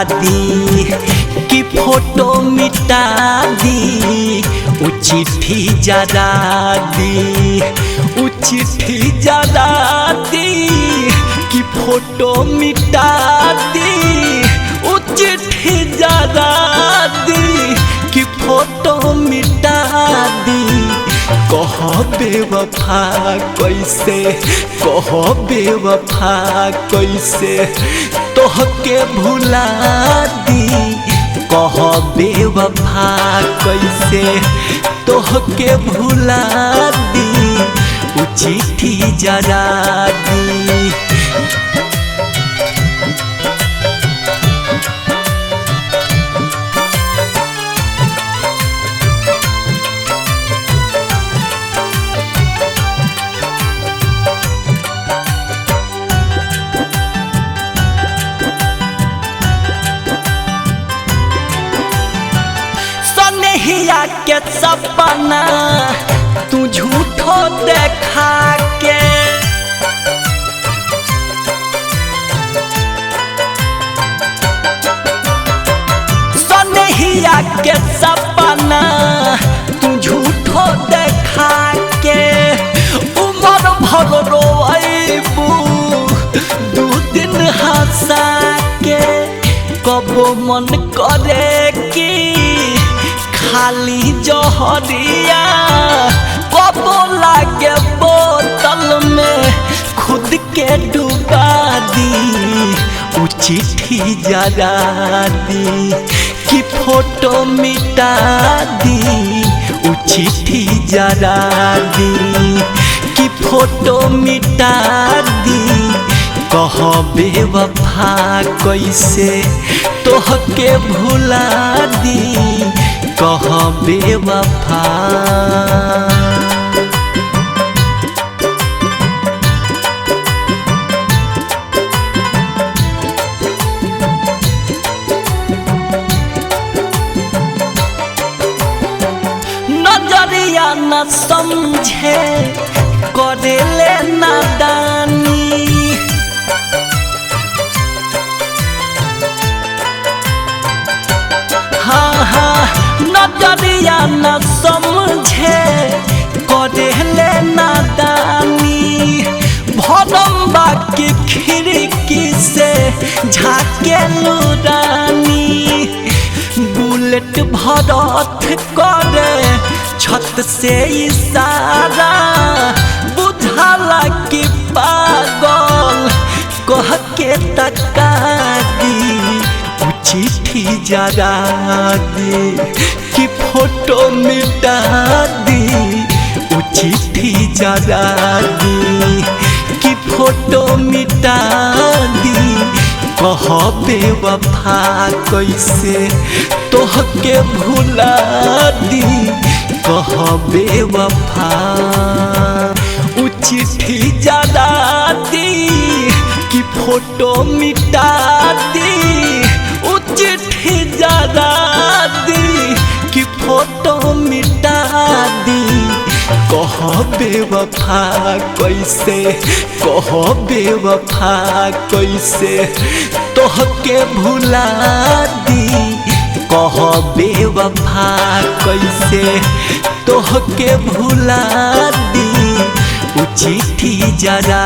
दी कि फोटो मिटा दी, वो चिट्ठी जरा दी, वो चिट्ठी जरा दी कि फोटो मिटा दी, वो चिट्ठी जरा दी कि फोटो मिटा दी। कह बेवफा कैसे, कह बेवफा कैसे तोहके भुला दी, कह बेवफा कैसे तोहके भुला दी, वो चिट्ठी जरा दी। सनहिया के सपना तू झूठो देखा के, सनहिया के सपना तू झूठो देखा के, उमर भर रोइबू दू दिन हंसा के। कब मन करे कि खाली जहरिया, कब लागे बोतल में खुद के डुबा दी, वो चिट्ठी जरा दी कि फोटो मिटा दी, वो चिट्ठी जरा दी कि फोटो मिटा दी। कह बेवफा कैसे तोहके भुला दी, कह बेवफा। नजरिया न समझे करेले नादानी, हाँ हाँ नजरिया न समझे करेले नादानी। भरम बाकी खिड़की से झाके लुरानी, बुलेट भरत करे छत से इशारा, बुझाला कि पागल कह के तका दी, वो चिट्ठी जरा दी कि फोटो मिटा दी, वो चिट्ठी जरा दी कि फोटो मिटा दी। कह बेवफा कैसे तोहके भुला दी, कह बेवफा। वो चिट्ठी जरा दी कि फोटो मिटा दी, वो चिट्ठी जरा दी कि फोटो मिटा दी। कह बेवफा कैसे, कह बेवफा कैसे तोहके भुला दी, कह बेवफा कैसे तोहके भुला दी, वो चिट्ठी जरा